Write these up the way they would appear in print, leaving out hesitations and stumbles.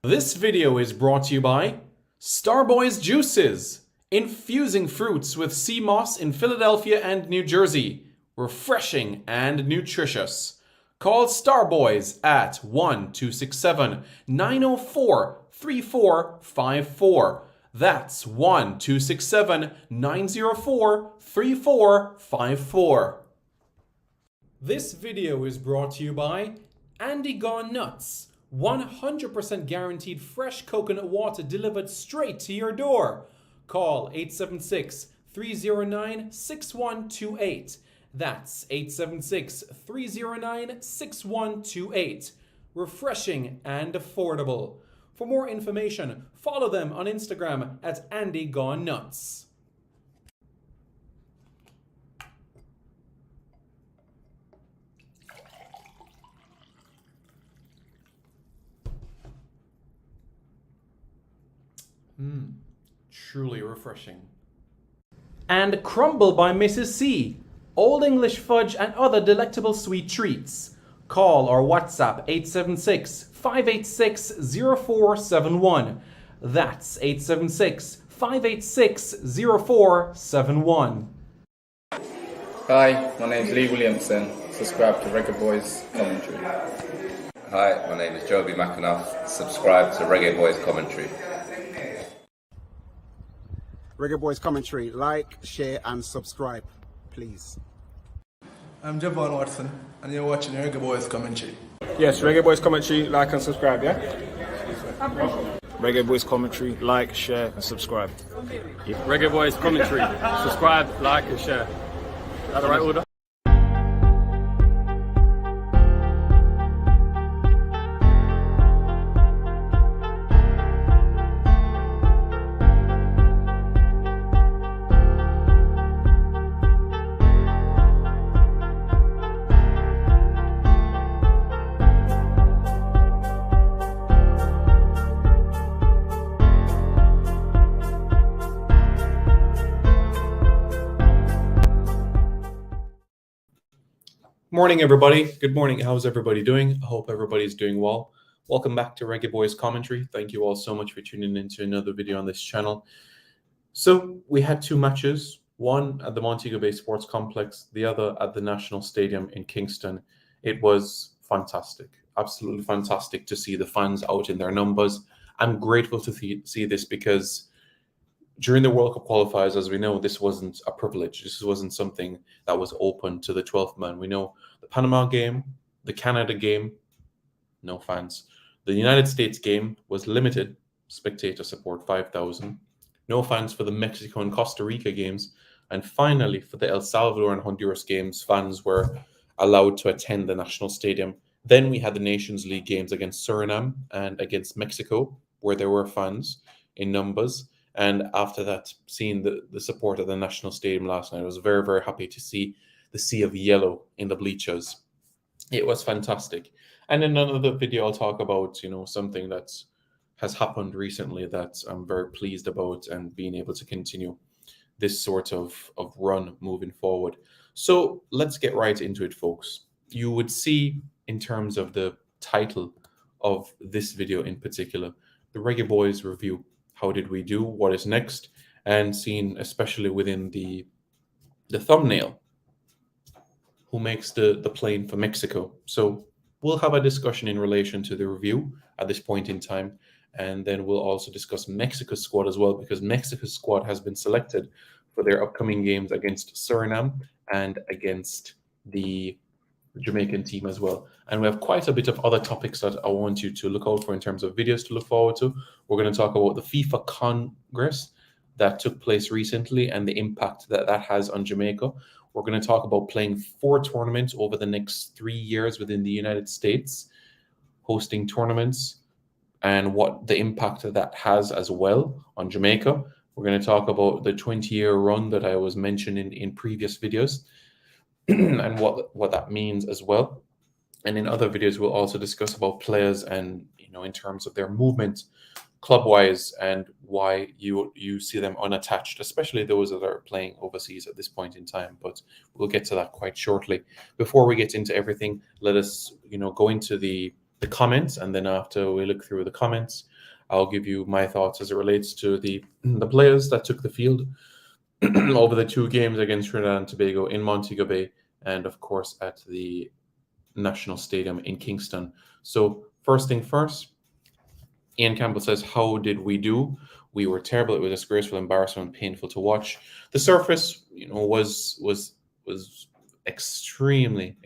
This video is brought to you by Starboys Juices, infusing fruits with sea moss in Philadelphia and New Jersey. Refreshing and nutritious. Call Starboys at 1-267-904-3454. That's 1-267-904-3454. This video is brought to you by Andy Gone Nuts. 100% guaranteed fresh coconut water delivered straight to your door. Call 876-309-6128. That's 876-309-6128. Refreshing and affordable. For more information, follow them on Instagram at Andy Gone Nuts. Truly refreshing. And Crumble by Mrs. C. Old English fudge and other delectable sweet treats. Call or WhatsApp 876-586-0471. That's 876-586-0471. Hi, my name's Lee Williamson. Subscribe to Reggae Boyz commentary. Hi, my name is Joby McAnuff. Subscribe to Reggae Boyz commentary. Reggae Boyz commentary. Like, share, and subscribe, please. I'm Javon Watson, and you're watching Reggae Boyz commentary. Yes, Reggae Boyz commentary, like and subscribe, yeah? Reggae Boyz commentary, like, share, and subscribe. Reggae Boyz commentary, subscribe, like, and share. Is that the right order? Morning, everybody. Good morning. How's everybody doing? I hope everybody's doing well. Welcome back to Reggae Boyz commentary. Thank you all so much for tuning into another video on this channel. So we had two matches, one at the Montego Bay Sports Complex, the other at the National Stadium in Kingston. It was fantastic, absolutely fantastic to see the fans out in their numbers. I'm grateful to see this because during the World Cup qualifiers, as we know, this wasn't a privilege. This wasn't something that was open to the 12th man. We know the Panama game, the Canada game, no fans. The United States game was limited, spectator support 5,000. No fans for the Mexico and Costa Rica games. And finally, for the El Salvador and Honduras games, fans were allowed to attend the national stadium. Then we had the Nations League games against Suriname and against Mexico, where there were fans in numbers. And after that, seeing the support of the National Stadium last night, I was very, very happy to see the sea of yellow in the bleachers. It was fantastic. And in another video, I'll talk about, something that has happened recently that I'm very pleased about and being able to continue this sort of run moving forward. So let's get right into it, folks. You would see in terms of the title of this video in particular, the Reggae Boyz review. How did we do? What is next? And seen especially within the thumbnail, who makes the plane for Mexico. So we'll have a discussion in relation to the review at this point in time. And then we'll also discuss Mexico's squad as well, because Mexico's squad has been selected for their upcoming games against Suriname and against the Jamaican team as well. And we have quite a bit of other topics that I want you to look out for in terms of videos to look forward to. We're going to talk about the FIFA Congress that took place recently and the impact that that has on Jamaica. We're going to talk about playing 4 tournaments over the next 3 years within the United States, hosting tournaments, and what the impact that has as well on Jamaica. We're going to talk about the 20-year run that I was mentioning in previous videos and what that means as well. And in other videos, we'll also discuss about players and, in terms of their movement club-wise and why you see them unattached, especially those that are playing overseas at this point in time. But we'll get to that quite shortly. Before we get into everything, let us, go into the the comments, and then after we look through the comments, I'll give you my thoughts as it relates to the players that took the field over the 2 games against Trinidad and Tobago in Montego Bay, and of course at the National Stadium in Kingston. So first thing first, Ian Campbell says, how did we do? We were terrible. It was disgraceful, embarrassment, painful to watch. The surface, was extremely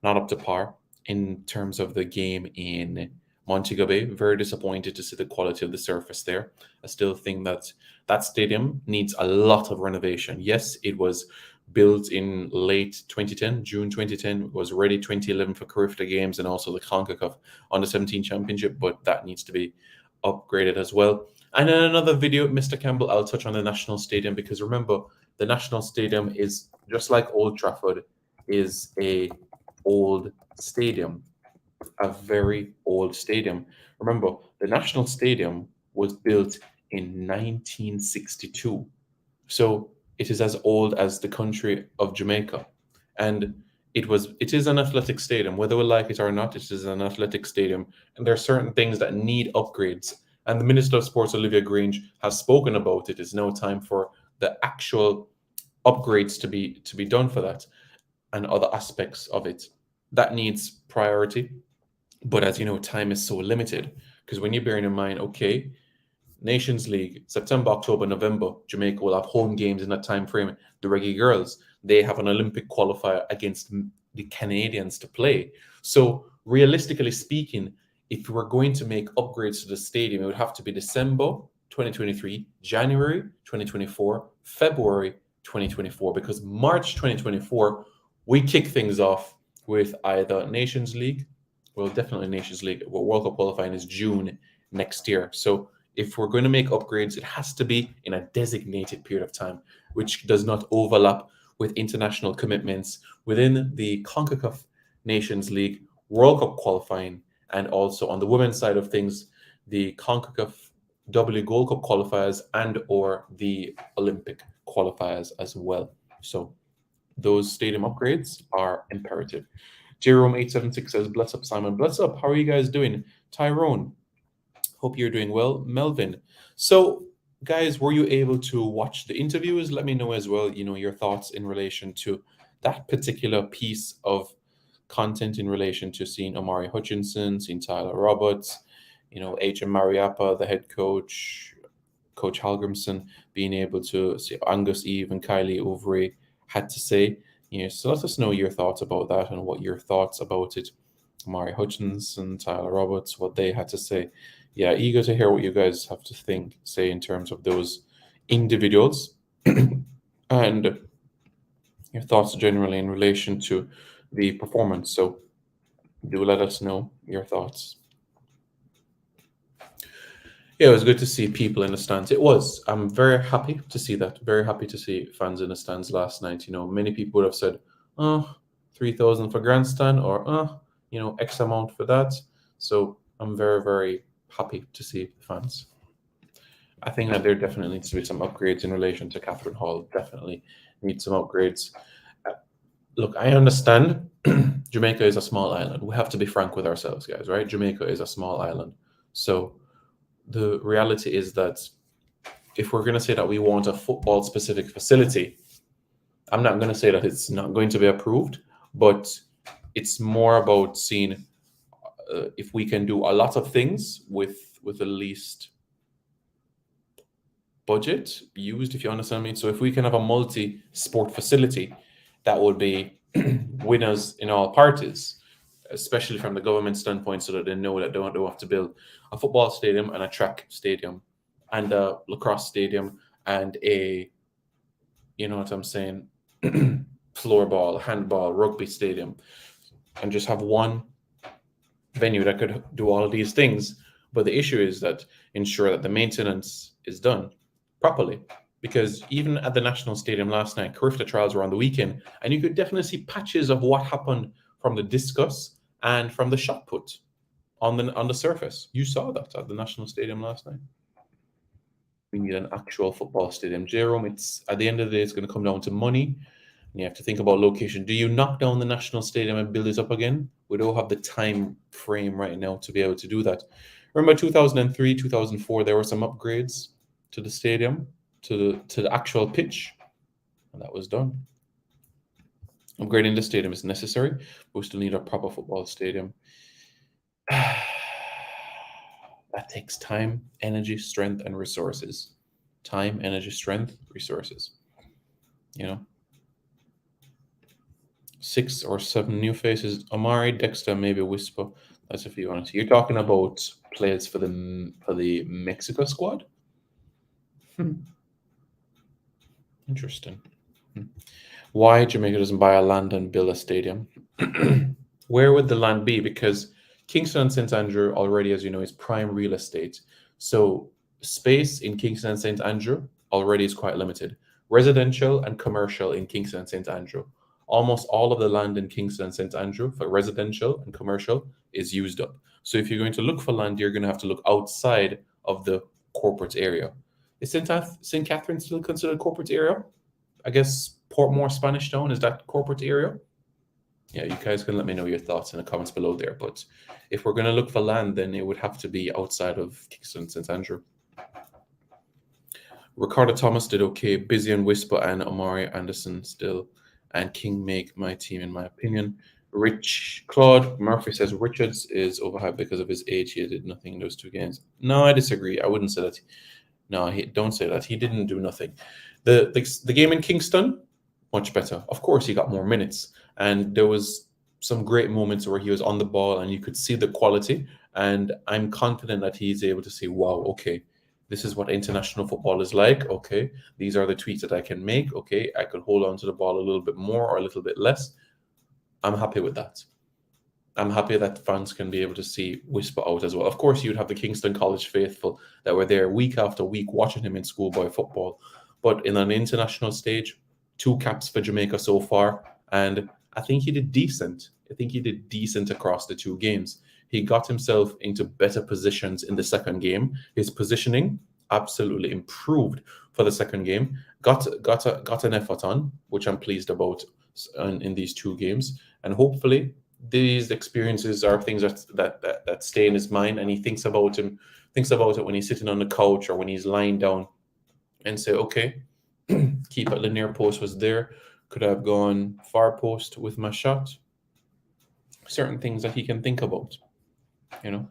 not up to par in terms of the game in Montego Bay. Very disappointed to see the quality of the surface there. I still think that that stadium needs a lot of renovation. Yes, it was built in late 2010, June 2010, was ready 2011 for Carifta Games and also the CONCACAF Under-17 Championship, but that needs to be upgraded as well. And in another video, Mr. Campbell, I'll touch on the National Stadium, because remember, the National Stadium is, just like Old Trafford, is a old stadium, a very old stadium. Remember, the National Stadium was built in 1962. So it is as old as the country of Jamaica. And it is an athletic stadium. Whether we like it or not, it is an athletic stadium. And there are certain things that need upgrades. And the Minister of Sports, Olivia Grange, has spoken about it. It's now time for the actual upgrades to be done for that and other aspects of it. That needs priority. But as you know, time is so limited, because when you're bearing in mind, okay, Nations League, September, October, November, Jamaica will have home games in that time frame. The Reggae Girls, they have an Olympic qualifier against the Canadians to play. So realistically speaking, if we're going to make upgrades to the stadium, it would have to be December 2023, January 2024, February 2024, because March 2024, we kick things off with either Nations League, well, definitely Nations League, but World Cup qualifying is June next year. So if we're going to make upgrades, it has to be in a designated period of time, which does not overlap with international commitments within the CONCACAF Nations League, World Cup qualifying, and also on the women's side of things, the CONCACAF W Gold Cup qualifiers and or the Olympic qualifiers as well. So those stadium upgrades are imperative. Jerome876 says, bless up, Simon. Bless up. How are you guys doing? Tyrone, hope you're doing well. Melvin. So, guys, were you able to watch the interviews? Let me know as well, your thoughts in relation to that particular piece of content in relation to seeing Omari Hutchinson, seeing Tyler Roberts, H.M. Mariappa, the head coach, Coach Halgrimson, being able to see Angus Eve and Kylie Overy had to say. So let us know your thoughts about that and what your thoughts about it. Omari Hutchinson, Tyler Roberts, what they had to say. Yeah, eager to hear what you guys have to say in terms of those individuals and your thoughts generally in relation to the performance. So do let us know your thoughts. Yeah, it was good to see people in the stands. It was. I'm very happy to see that. Very happy to see fans in the stands last night. Many people would have said, 3,000 for grandstand or, X amount for that. So I'm very, very happy to see the fans. I think that there definitely needs to be some upgrades in relation to Catherine Hall. Definitely need some upgrades. Look, I understand Jamaica is a small island. We have to be frank with ourselves, guys, right? Jamaica is a small island. So the reality is that if we're going to say that we want a football-specific facility, I'm not going to say that it's not going to be approved, but it's more about seeing if we can do a lot of things with the least budget used, if you understand me. So if we can have a multi-sport facility, that would be winners in all parties, especially from the government standpoint, so that they know that they don't have to build a football stadium and a track stadium and a lacrosse stadium and a, floorball, handball, rugby stadium, and just have one venue that could do all of these things. But the issue is that ensure that the maintenance is done properly, because even at the National Stadium last night, Carifta trials were on the weekend, and you could definitely see patches of what happened from the discus and from the shot put on the surface. You saw that at the National Stadium last night. We need an actual football stadium. Jerome, it's at the end of the day, it's going to come down to money. And you have to think about location. Do you knock down the National Stadium and build it up again? We don't have the time frame right now to be able to do that. Remember 2003, 2004, there were some upgrades to the stadium, to the actual pitch, and that was done. Upgrading the stadium is necessary, but we still need a proper football stadium. That takes time, energy, strength, and resources. Time, energy, strength, resources. You know? 6 or 7 new faces. Amari, Dexter, maybe Whisper. That's if you want to. You're talking about players for the Mexico squad? Interesting. Why Jamaica doesn't buy a land and build a stadium? Where would the land be? Because Kingston and St. Andrew already, as you know, is prime real estate. So space in Kingston and St. Andrew already is quite limited. Residential and commercial in Kingston and St. Andrew. Almost all of the land in Kingston and St. Andrew for residential and commercial is used up. So if you're going to look for land, you're going to have to look outside of the corporate area. Is St. Catherine still considered corporate area? I guess Portmore, Spanish Town, is that corporate area? Yeah, you guys can let me know your thoughts in the comments below there. But if we're going to look for land, then it would have to be outside of Kingston and St. Andrew. Ricardo Thomas did okay. Busy and Whisper and Amari Anderson still. And King make my team, in my opinion. Rich Claude Murphy says Richards is overhyped because of his age. He did nothing in those 2 games. No, I disagree. I wouldn't say that. No, don't say that. He didn't do nothing. The game in Kingston, much better. Of course, he got more minutes. And there was some great moments where he was on the ball and you could see the quality. And I'm confident that he's able to say, wow, okay, this is what international football is like. Okay, these are the tweaks that I can make. Okay, I could hold on to the ball a little bit more or a little bit less. I'm happy with that. I'm happy that fans can be able to see Whisper out as well. Of course, you'd have the Kingston College faithful that were there week after week watching him in schoolboy football. But in an international stage, 2 caps for Jamaica so far. And I think he did decent. I think he did decent across the 2 games. He got himself into better positions in the second game. His positioning absolutely improved for the second game. Got an effort on, which I'm pleased about in these 2 games. And hopefully these experiences are things that stay in his mind, and he thinks about it when he's sitting on the couch or when he's lying down and say, okay, keep at the near post was there. Could I have gone far post with my shot? Certain things that he can think about. You know,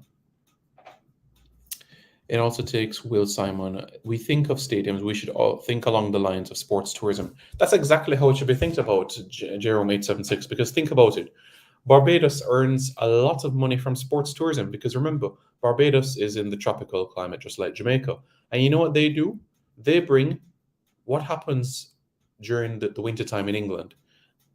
it also takes Will Simon. We think of stadiums, we should all think along the lines of sports tourism. That's exactly how it should be think about, Jerome 876, because think about it. Barbados earns a lot of money from sports tourism because remember, Barbados is in the tropical climate, just like Jamaica. And you know what they do? They bring what happens during the winter time in England.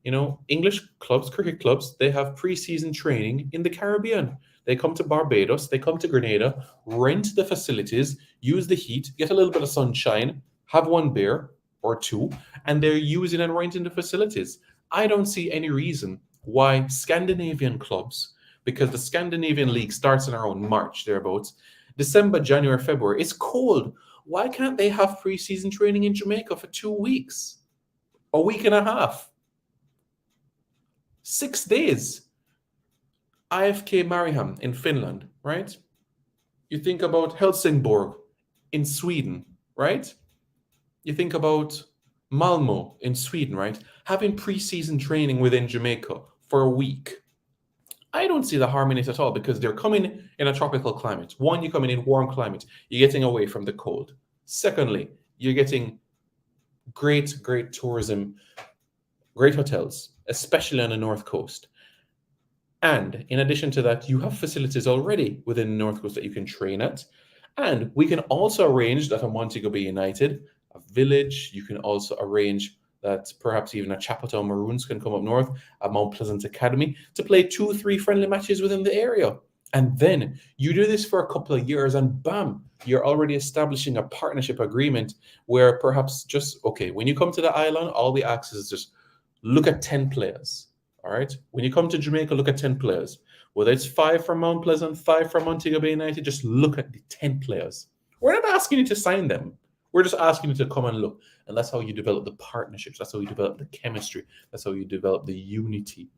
You know, English clubs, cricket clubs, they have pre-season training in the Caribbean. They come to Barbados, they come to Grenada, rent the facilities, use the heat, get a little bit of sunshine, have 1 beer or 2, and they're using and renting the facilities. I don't see any reason why Scandinavian clubs, because the Scandinavian League starts in around March, thereabouts, December, January, February, it's cold. Why can't they have pre-season training in Jamaica for 2 weeks? A week and a half? 6 days? IFK Mariehamn in Finland, right? You think about Helsingborg in Sweden, right? You think about Malmo in Sweden, right? Having pre-season training within Jamaica for a week. I don't see the harm in it at all because they're coming in a tropical climate. 1, you're coming in warm climate. You're getting away from the cold. Secondly, you're getting great tourism, great hotels, especially on the North Coast. And in addition to that, you have facilities already within the North Coast that you can train at. And we can also arrange that a Montego Bay United, a Village, you can also arrange that perhaps even a Chapeltown Maroons can come up north, a Mount Pleasant Academy, to play 2-3 friendly matches within the area. And then you do this for a couple of years and bam, you're already establishing a partnership agreement where perhaps just, okay, when you come to the island, all we ask is just look at 10 players. All right. When you come to Jamaica, look at 10 players. Whether it's 5 from Mount Pleasant, 5 from Montego Bay United, just look at the 10 players. We're not asking you to sign them. We're just asking you to come and look. And that's how you develop the partnerships. That's how you develop the chemistry. That's how you develop the unity.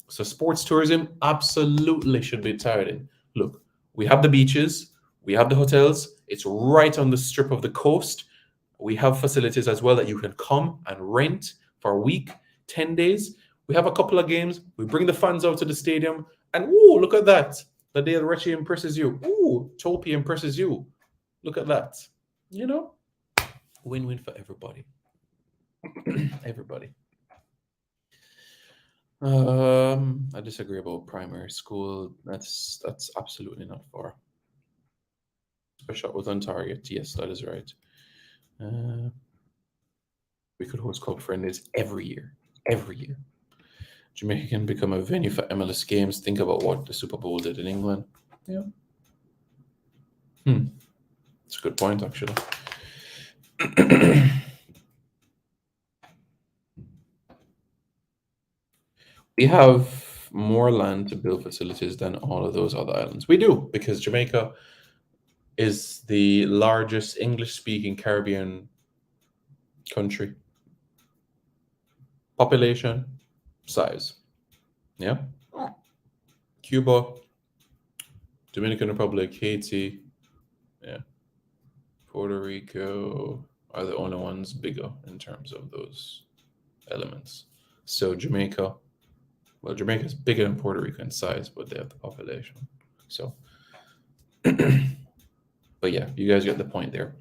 So sports tourism absolutely should be targeted. Look, we have the beaches, we have the hotels. It's right on the strip of the coast. We have facilities as well that you can come and rent for a week, 10 days. We have a couple of games. We bring the fans out to the stadium. And, ooh, look at that. The day Richie impresses you. Ooh, Topi impresses you. Look at that. You know? Win-win for everybody. Everybody. I disagree about primary school. That's absolutely not far. Shot was on target. Yes, that is right. We could host club friendlies every year. Every year. Jamaica can become a venue for MLS games. Think about what the Super Bowl did in England. Yeah. That's a good point, actually. We have more land to build facilities than all of those other islands. We do, because Jamaica is the largest English-speaking Caribbean country. Population, size. Yeah. Cuba, Dominican Republic, Haiti, yeah. Puerto Rico are the only ones bigger in terms of those elements. So Jamaica, well, Jamaica is bigger than Puerto Rico in size, but they have the population. So, but yeah, you guys get the point there.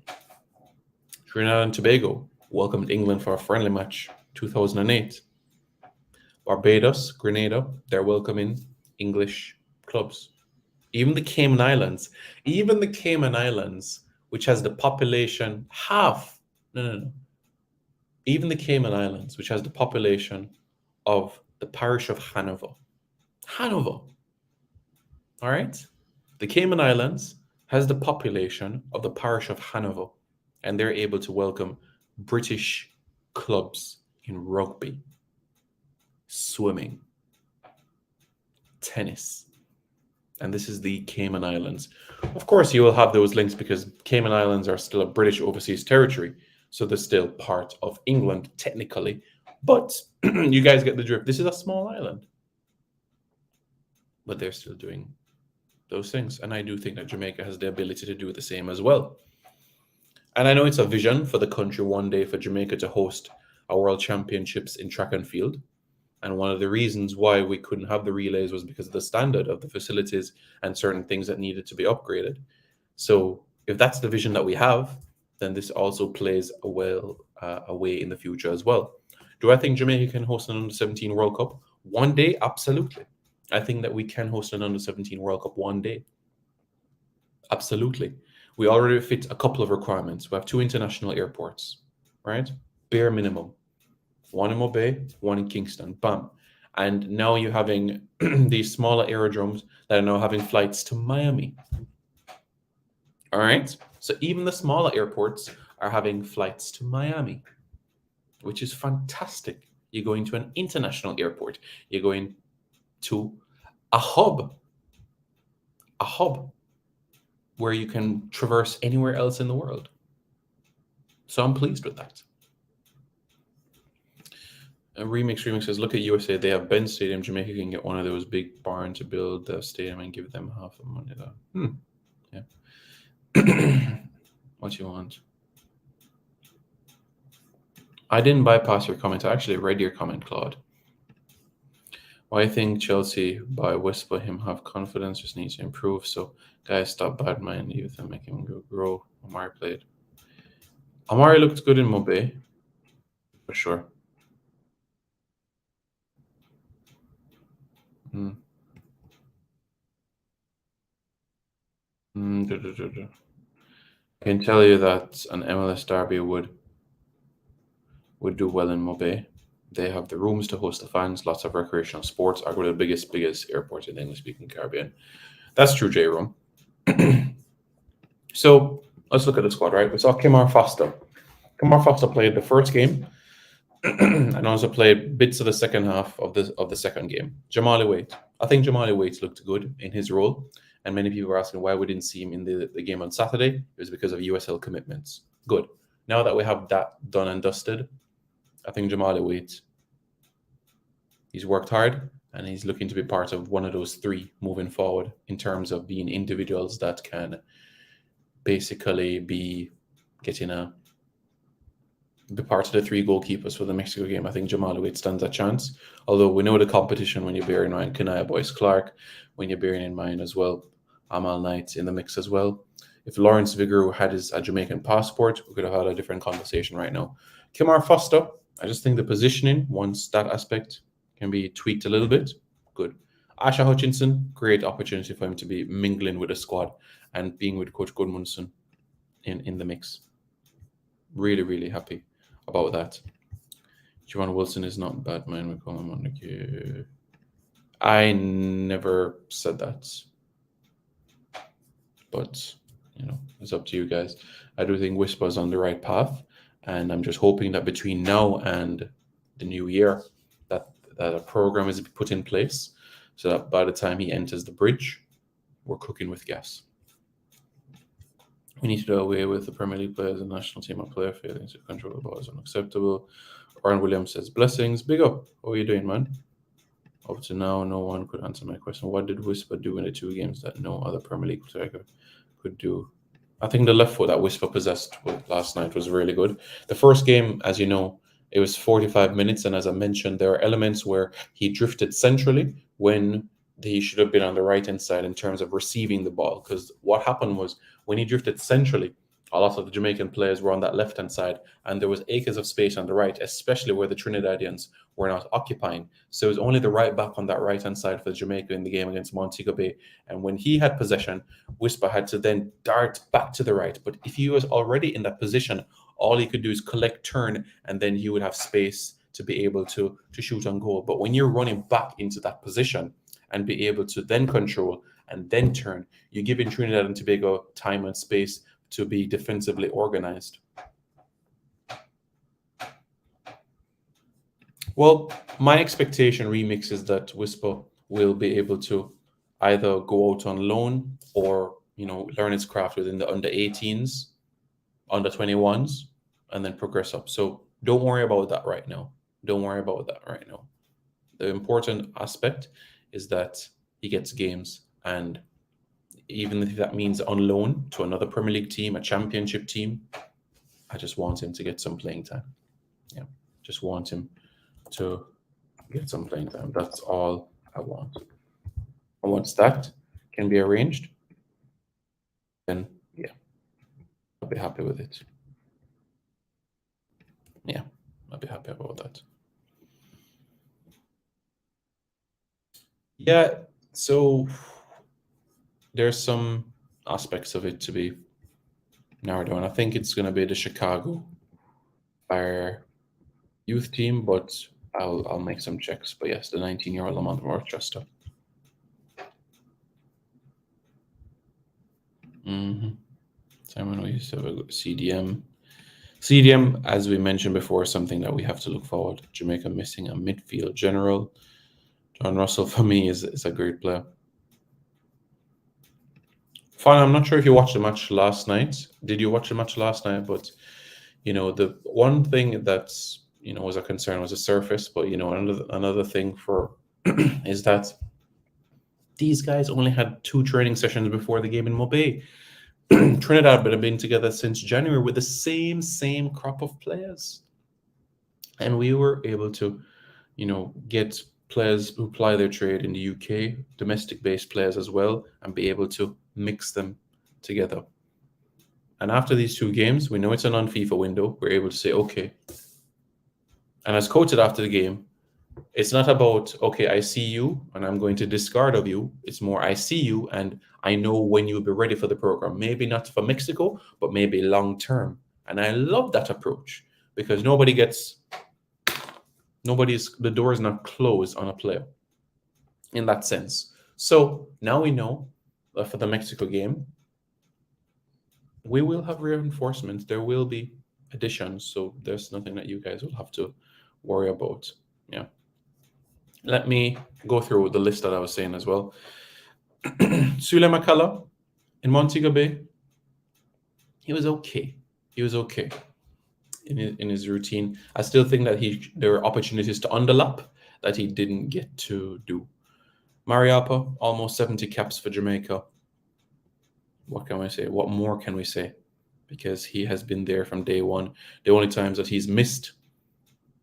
Trinidad and Tobago welcomed England for a friendly match, 2008. Barbados, Grenada, they're welcoming English clubs. Even the Cayman Islands, which has the population even the Cayman Islands, which has the population of the parish of Hanover. All right? The Cayman Islands has the population of the parish of Hanover, and they're able to welcome British clubs in rugby, swimming, tennis. And this is the Cayman Islands. Of course, you will have those links because Cayman Islands are still a British overseas territory. So they're still part of England, technically. But you guys get the drift. This is a small island. But they're still doing those things. And I do think that Jamaica has the ability to do the same as well. And I know it's a vision for the country one day for Jamaica to host a world championships in track and field. And one of the reasons why we couldn't have the relays was because of the standard of the facilities and certain things that needed to be upgraded. So if that's the vision that we have, then this also plays a way in the future as well. Do I think Jamaica can host an under-17 World Cup? One day, absolutely. I think that we can host an under-17 World Cup one day. Absolutely. We already fit a couple of requirements. We have 2 international airports, right? Bare minimum. One in Mobay, one in Kingston. Bam. And now you're having these smaller aerodromes that are now having flights to Miami. All right? So even the smaller airports are having flights to Miami, which is fantastic. You're going to an international airport. You're going to a hub where you can traverse anywhere else in the world. So I'm pleased with that. Remix says, look at USA. They have Ben Stadium. Jamaica can get one of those big barns to build the stadium and give them half the money. Yeah. What do you want? I didn't bypass your comment. I actually read your comment, Claude. Why think Chelsea by whisper him have confidence, just needs to improve. So guys, stop bad mind youth and make him grow. Amari played. Amari looked good in Mobay, for sure. I can tell you that an MLS derby would do well in Mobay. They have the rooms to host the fans, lots of recreational sports, arguably the biggest airport in the English-speaking Caribbean. That's true, J-Room. So let's look at the squad, right? We saw Kimar Foster. Kimar Foster played the first game and also played bits of the second half of the second game. Jamali Waite. I think Jamali Waite looked good in his role. And many people were asking why we didn't see him in the game on Saturday. It was because of USL commitments. Good. now that we have that done and dusted, I think Jamal Wait, he's worked hard and he's looking to be part of one of those three moving forward in terms of being individuals that can basically be part of the three goalkeepers for the Mexico game. I think Jamal Wait stands a chance. Although we know the competition when you bear in mind Kanaya Boyce Clark, when you're bearing in mind as well Amal Knight in the mix as well. If Lawrence Vigouroux had a Jamaican passport, we could have had a different conversation right now. Kimar Foster, I just think the positioning, once that aspect can be tweaked a little bit, good. Asha Hutchinson, great opportunity for him to be mingling with the squad and being with Coach Gudmundsson in the mix. Really, really happy about that. Javon Wilson is not bad, man. We call him on the... I never said that. But, it's up to you guys. I do think Whisper's on the right path. And I'm just hoping that between now and the new year, that a program is put in place so that by the time he enters the bridge, we're cooking with gas. We need to do away with the Premier League players and national team of player failing to control the ball is unacceptable. Aaron Williams says, blessings. Big up. How are you doing, man? Up to now, no one could answer my question. What did Whisper do in the two games that no other Premier League player could do? I think the left foot that Whisper possessed last night was really good. The first game, as you know, it was 45 minutes. And as I mentioned, there are elements where he drifted centrally when he should have been on the right-hand side in terms of receiving the ball. Because what happened was when he drifted centrally, a lot of the Jamaican players were on that left-hand side, and there was acres of space on the right, especially where the Trinidadians were not occupying. So it was only the right back on that right-hand side for Jamaica in the game against Montego Bay. And when he had possession, Whisper had to then dart back to the right. But if he was already in that position, all he could do is collect, turn, and then he would have space to be able to shoot on goal. But when you're running back into that position and be able to then control and then turn, you're giving Trinidad and Tobago time and space to be defensively organized. Well, my expectation remix is that Whisper will be able to either go out on loan or, learn its craft within the under 18s, under 21s, and then progress up. So don't worry about that right now. The important aspect is that he gets games, and even if that means on loan to another Premier League team, a championship team, I just want him to get some playing time. Yeah, just want him to get some playing time. That's all I want. And once that can be arranged, then yeah, I'll be happy with it. Yeah, I'll be happy about that. Yeah, so there's some aspects of it to be narrowed down. I think it's going to be the Chicago Fire youth team, but I'll make some checks. But yes, the 19-year-old Lamont Rochester. Simon, we used to have a CDM. CDM, as we mentioned before, is something that we have to look forward. Jamaica missing a midfield general. John Russell, for me, is a great player. Fine, I'm not sure if you watched the match last night. Did you watch the match last night? But, the one thing that's, was a concern was the surface. But, another thing is that these guys only had 2 training sessions before the game in Mobay. Trinidad had been together since January with the same crop of players. And we were able to, get players who ply their trade in the UK, domestic-based players as well, and be able to mix them together. And after these 2 games, we know it's a non-FIFA window. We're able to say, okay. And as quoted after the game, it's not about, okay, I see you and I'm going to discard of you. It's more, I see you and I know when you'll be ready for the program. Maybe not for Mexico, but maybe long-term. And I love that approach because the door is not closed on a player in that sense. So now we know that for the Mexico game, we will have reinforcements. There will be additions. So there's nothing that you guys will have to worry about. Yeah. Let me go through the list that I was saying as well. Sule Makala in Montego Bay, he was okay. in his routine. I still think that there were opportunities to underlap that he didn't get to do. Mariappa, almost 70 caps for Jamaica. What can we say? What more can we say? Because he has been there from day one. The only times that he's missed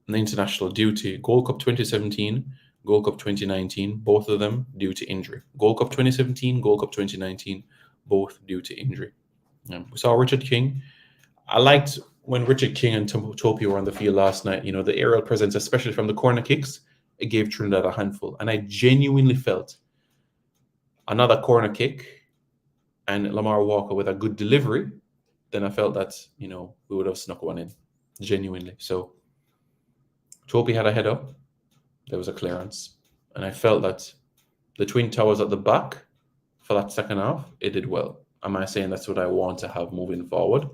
an international duty, Gold Cup 2017, Gold Cup 2019, both of them due to injury. Gold Cup 2017, Gold Cup 2019, both due to injury. We saw Richard King. I liked when Richard King and Topi were on the field last night. You know, the aerial presence, especially from the corner kicks, it gave Trinidad a handful. And I genuinely felt another corner kick and Lamar Walker with a good delivery, then I felt that, you know, we would have snuck one in, genuinely. So Topi had a header, there was a clearance, and I felt that the Twin Towers at the back for that second half, it did well. Am I saying that's what I want to have moving forward?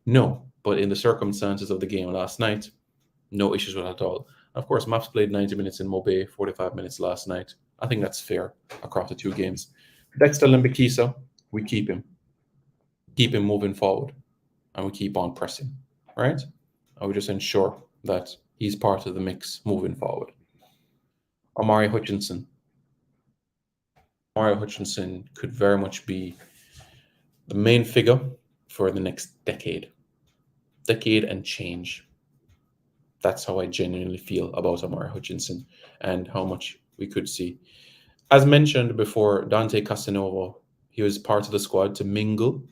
No, but in the circumstances of the game last night, no issues with it at all. Of course, Maps played 90 minutes in Mobe, 45 minutes last night. I think that's fair across the two games. Dexter Limbikisa, we keep him. Keep him moving forward. And we keep on pressing, right? I would just ensure that he's part of the mix moving forward. Omari Hutchinson. Omari Hutchinson could very much be the main figure for the next decade. Decade and change. That's how I genuinely feel about Omari Hutchinson and how much we could see. As mentioned before, Dante Casanova, he was part of the squad to mingle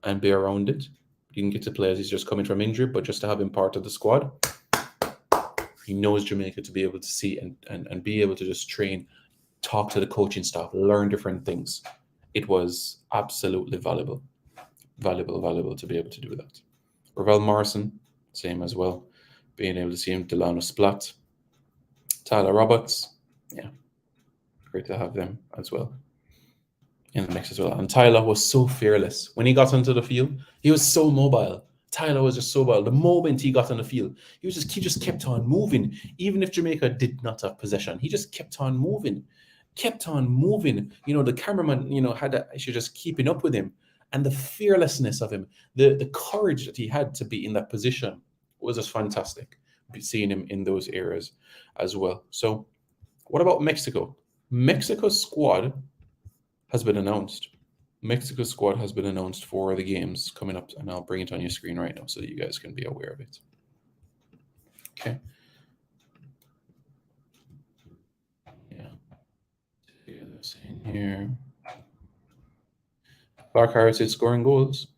and be around it. He didn't get to play as he's just coming from injury, but just to have him part of the squad, he knows Jamaica to be able to see and be able to just train, talk to the coaching staff, learn different things. It was absolutely valuable to be able to do that. Ravel Morrison, same as well. Being able to see him, Delano Splat, Tyler Roberts, yeah, great to have them as well in the mix as well. And Tyler was so fearless. When he got onto the field, he was so mobile. Tyler was just so mobile. The moment he got on the field, he just kept on moving. Even if Jamaica did not have possession, he just kept on moving. You know, the cameraman, you know, had that issue just keeping up with him. And the fearlessness of him, the courage that he had to be in that position was just fantastic. Seeing him in those areas as well. So what about Mexico? Mexico's squad has been announced. Mexico's squad has been announced for the games coming up, and I'll bring it on your screen right now so that you guys can be aware of it. Okay. Yeah. This in here. Clark Harris is scoring goals.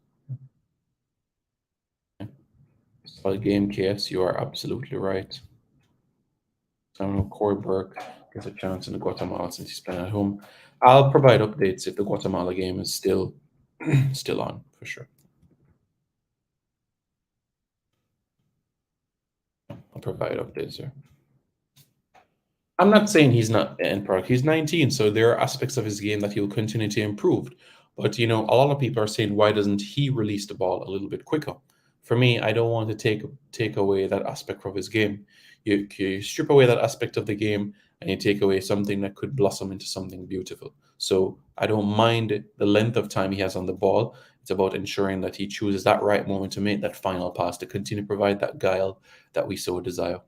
Solid game, KS. You are absolutely right. So Corey Burke gets a chance in the Guatemala since he's playing at home. I'll provide updates if the Guatemala game is still on, for sure. I'll provide updates there. I'm not saying he's not end product. He's 19, so there are aspects of his game that he'll continue to improve. But, you know, a lot of people are saying, why doesn't he release the ball a little bit quicker? For me, I don't want to take away that aspect of his game. You strip away that aspect of the game and you take away something that could blossom into something beautiful. So I don't mind the length of time he has on the ball. It's about ensuring that he chooses that right moment to make that final pass to continue to provide that guile that we so desire.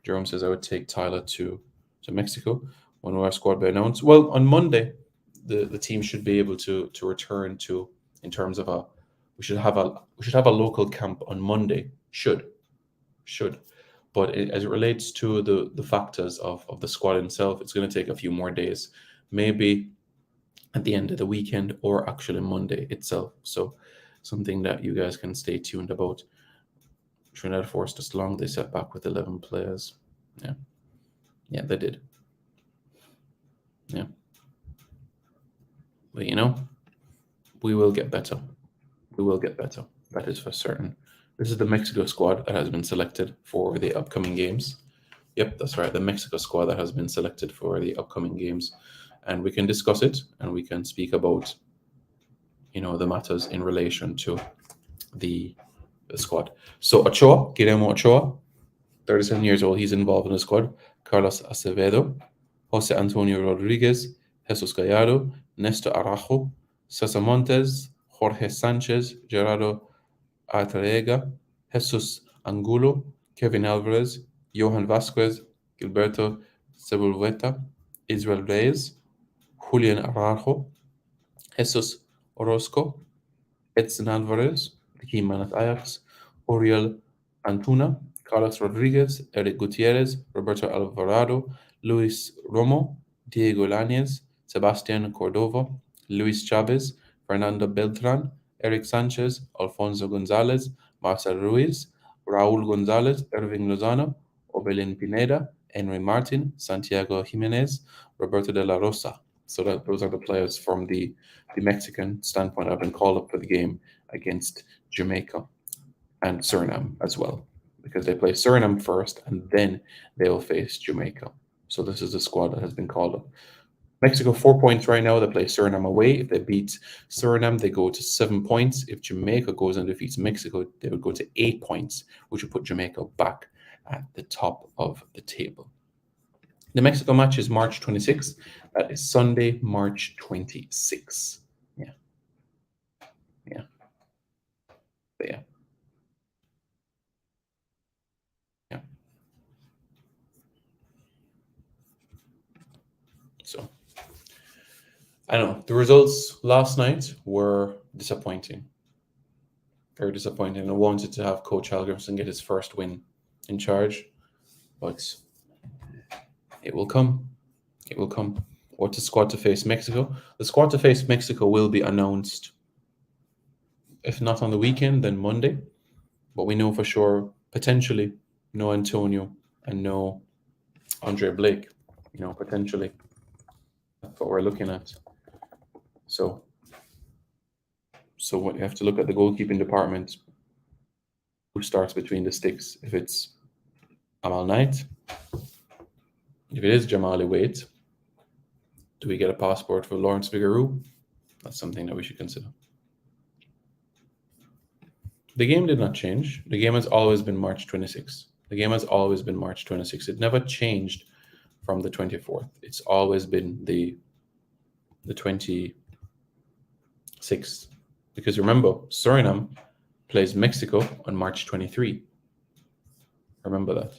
Jerome says, I would take Tyler to Mexico. When will our squad be announced? Well, on Monday, the team should be able to return to, in terms of we should have a local camp on Monday. Should. But as it relates to the factors of the squad itself, it's going to take a few more days, maybe at the end of the weekend or actually Monday itself. So something that you guys can stay tuned about. Trinidad forced us long. They set back with 11 players. Yeah, they did. Yeah. But, you know, we will get better. That is for certain. This is the Mexico squad that has been selected for the upcoming games. Yep, that's right. The Mexico squad that has been selected for the upcoming games. And we can discuss it and we can speak about, you know, the matters in relation to the squad. So Ochoa, Guillermo Ochoa, 37 years old. He's involved in the squad. Carlos Acevedo, Jose Antonio Rodriguez, Jesus Gallardo, Nestor Araujo, Cesar Montes, Jorge Sanchez, Gerardo Arteaga, Jesus Angulo, Kevin Alvarez, Johan Vasquez, Gilberto Sepulveda, Israel Reyes, Julian Araujo, Jesus Orozco, Edson Alvarez, the key man at Ajax, Oriol Antuna, Carlos Rodriguez, Eric Gutierrez, Roberto Alvarado, Luis Romo, Diego Lainez, Sebastian Cordova, Luis Chavez, Fernando Beltran, Eric Sanchez, Alfonso Gonzalez, Marcel Ruiz, Raul Gonzalez, Irving Lozano, Obelin Pineda, Henry Martin, Santiago Jimenez, Roberto de la Rosa. So those are the players from the Mexican standpoint have been called up for the game against Jamaica and Suriname as well, because they play Suriname first and then they will face Jamaica. So this is the squad that has been called up. Mexico 4 points right now. They play Suriname away. If they beat Suriname, they go to 7 points. If Jamaica goes and defeats Mexico, they would go to 8 points, which would put Jamaica back at the top of the table. The Mexico match is March 26th. That is Sunday, March 26th. Yeah. But yeah. So, I know the results last night were disappointing. Very disappointing. I wanted to have Coach Helgrimson get his first win in charge, but it will come. It will come. What's the squad to face Mexico? The squad to face Mexico will be announced, if not on the weekend, then Monday. But we know for sure, potentially, no Antonio and no Andre Blake. Potentially. That's what we're looking at. So what you have to look at the goalkeeping department. Who starts between the sticks? If it's Amal Knight, if it is Jamali Waite, do we get a passport for Lawrence Figueroa? That's something that we should consider. The game did not change. The game has always been March 26th. The game has always been March 26th. It never changed from the 24th. It's always been the 26th. Because remember, Suriname plays Mexico on March 23. Remember that.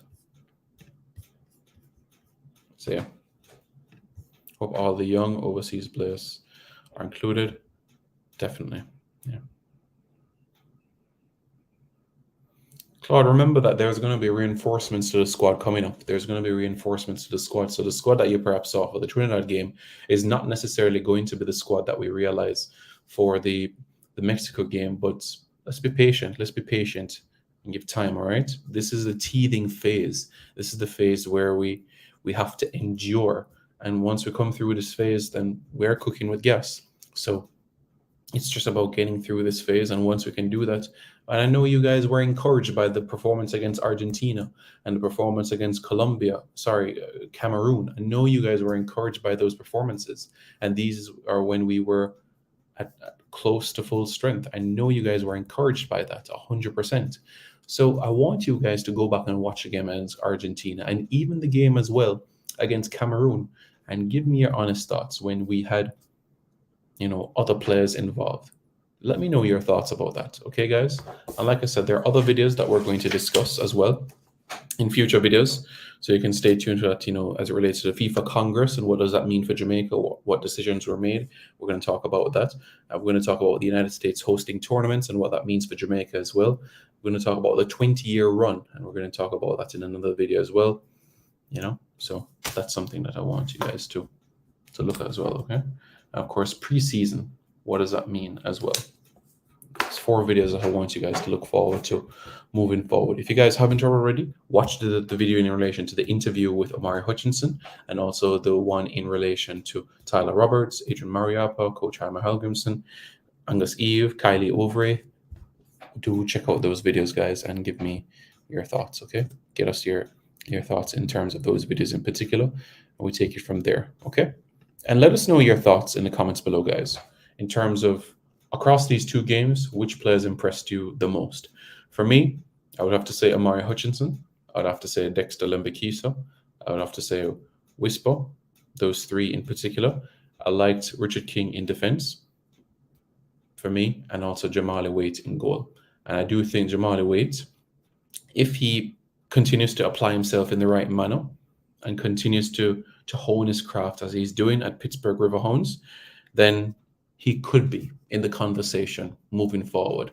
So yeah. Hope all the young overseas players are included. Definitely. Yeah. Claude, remember that there's going to be reinforcements to the squad coming up. There's going to be reinforcements to the squad. So the squad that you perhaps saw for the Trinidad game is not necessarily going to be the squad that we realize for the Mexico game. But let's be patient. Let's be patient and give time, all right? This is a teething phase. This is the phase where we have to endure. And once we come through this phase, then we're cooking with gas. So it's just about getting through this phase. And once we can do that, and I know you guys were encouraged by the performance against Argentina and the performance against Cameroon. I know you guys were encouraged by those performances. And these are when we were at close to full strength. I know you guys were encouraged by that 100%. So I want you guys to go back and watch the game against Argentina and even the game as well against Cameroon and give me your honest thoughts when we had, other players involved. Let me know your thoughts about that. Okay, guys? And like I said, there are other videos that we're going to discuss as well in future videos. So you can stay tuned to that, as it relates to the FIFA Congress and what does that mean for Jamaica, what decisions were made. We're going to talk about that. We're going to talk about the United States hosting tournaments and what that means for Jamaica as well. We're going to talk about the 20-year run, and we're going to talk about that in another video as well. So that's something that I want you guys to look at as well, okay? And of course, preseason, what does that mean as well? It's 4 videos that I want you guys to look forward to moving forward. If you guys haven't already, watch the video in relation to the interview with Omari Hutchinson and also the one in relation to Tyler Roberts, Adrian Mariappa, Coach Harmer Helgrimson, Angus Eve, Kylie Overy. Do check out those videos, guys, and give me your thoughts, okay? Get us your thoughts in terms of those videos in particular, and we take it from there, okay? And let us know your thoughts in the comments below, guys, in terms of across these 2 games, which players impressed you the most? For me, I would have to say Omari Hutchinson. I would have to say Dexter Lembikisa. I would have to say Wispo. Those 3 in particular. I liked Richard King in defense for me, and also Jamali Waite in goal. And I do think Jamali Waite if he continues to apply himself in the right manner and continues to hone his craft as he's doing at Pittsburgh Riverhounds, then he could be in the conversation moving forward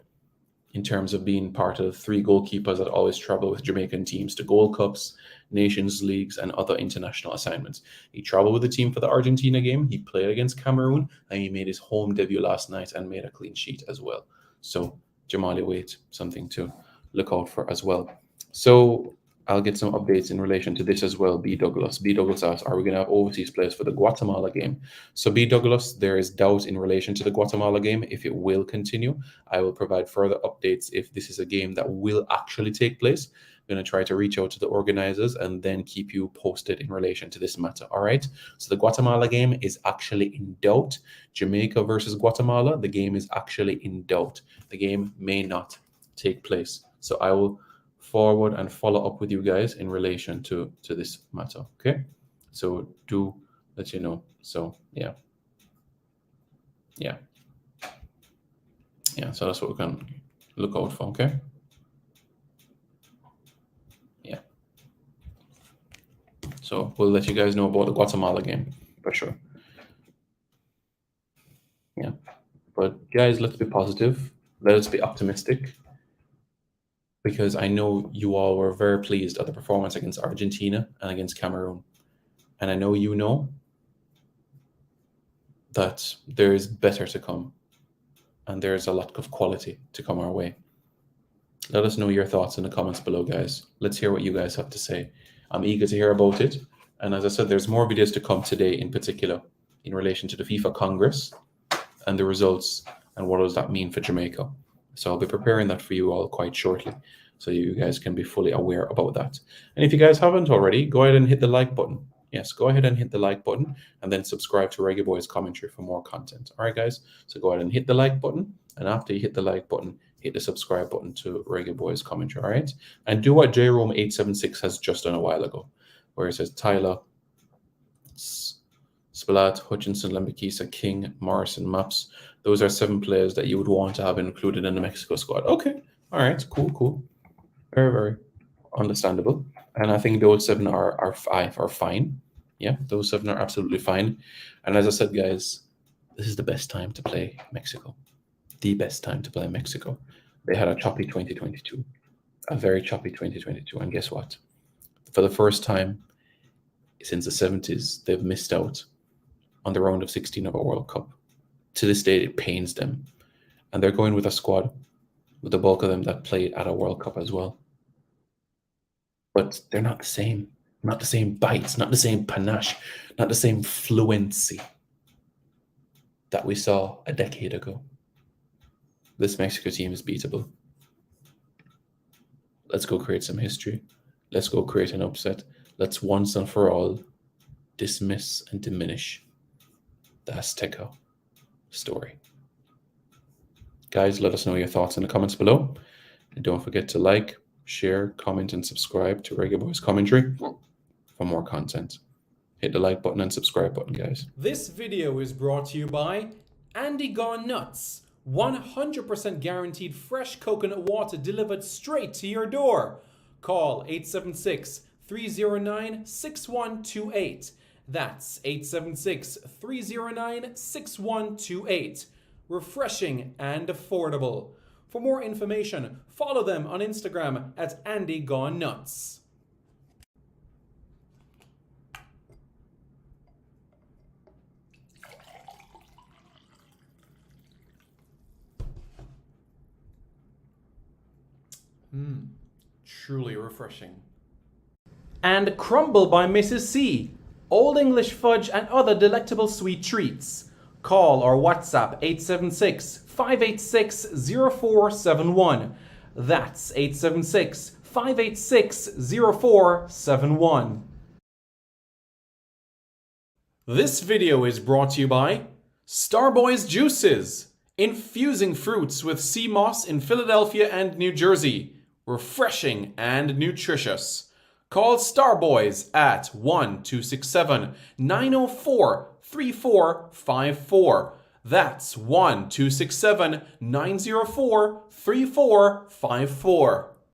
in terms of being part of 3 goalkeepers that always travel with Jamaican teams to Gold Cups, Nations Leagues, and other international assignments. He traveled with the team for the Argentina game. He played against Cameroon, and he made his home debut last night and made a clean sheet as well. So Jamali Waite, something to look out for as well. So I'll get some updates in relation to this as well. B. Douglas. B. Douglas asks, are we going to have overseas players for the Guatemala game? So B. Douglas, there is doubt in relation to the Guatemala game if it will continue. I will provide further updates if this is a game that will actually take place. I'm going to try to reach out to the organizers and then keep you posted in relation to this matter. All right. So the Guatemala game is actually in doubt. Jamaica versus Guatemala, the game is actually in doubt. The game may not take place. So I will forward and follow up with you guys in relation to this matter. Okay, so do let you know. So yeah, so that's what we can look out for. Okay, yeah, so we'll let you guys know about the Guatemala game for sure. Yeah, but guys, let's be positive, let's be optimistic, because I know you all were very pleased at the performance against Argentina and against Cameroon. And I know you know that there is better to come and there's a lot of quality to come our way. Let us know your thoughts in the comments below, guys. Let's hear what you guys have to say. I'm eager to hear about it. And as I said, there's more videos to come today in particular in relation to the FIFA Congress and the results and what does that mean for Jamaica. So I'll be preparing that for you all quite shortly, so you guys can be fully aware about that. And if you guys haven't already, go ahead and hit the like button. Yes, go ahead and hit the like button and then subscribe to Reggae Boyz commentary for more content. All right, guys. So go ahead and hit the like button. And after you hit the like button, hit the subscribe button to Reggae Boyz commentary. All right. And do what JRome876 has just done a while ago, where it says Tyler, Splat, Hutchinson, Lambakisa, King, Morrison, Maps. Those are 7 players that you would want to have included in the Mexico squad. Okay. All right. Cool. Very, very understandable. And I think those 7 are fine. Yeah, those 7 are absolutely fine. And as I said, guys, this is the best time to play Mexico. The best time to play Mexico. They had a choppy 2022. A very choppy 2022. And guess what? For the first time since the 70s, they've missed out on the round of 16 of a World Cup. To this day, it pains them. And they're going with a squad, with the bulk of them that played at a World Cup as well. But they're not the same. Not the same bites, not the same panache, not the same fluency that we saw a decade ago. This Mexico team is beatable. Let's go create some history. Let's go create an upset. Let's once and for all dismiss and diminish the Azteca story. Guys, let us know your thoughts in the comments below. And don't forget to like, share, comment, and subscribe to Reggae Boyz commentary for more content. Hit the like button and subscribe button, guys. This video is brought to you by Andy Gone Nuts. 100% guaranteed fresh coconut water delivered straight to your door. Call 876-309-6128. That's 876-309-6128. Refreshing and affordable. For more information, follow them on Instagram at Andy Gone Nuts. Truly refreshing. And Crumble by Mrs. C. Old English fudge and other delectable sweet treats. Call or WhatsApp 876-586-0471. That's 876-586-0471. This video is brought to you by Starboy's Juices. Infusing fruits with sea moss in Philadelphia and New Jersey. Refreshing and nutritious. Call Starboyz at 1-267-904-3454. That's 1-267-904-3454.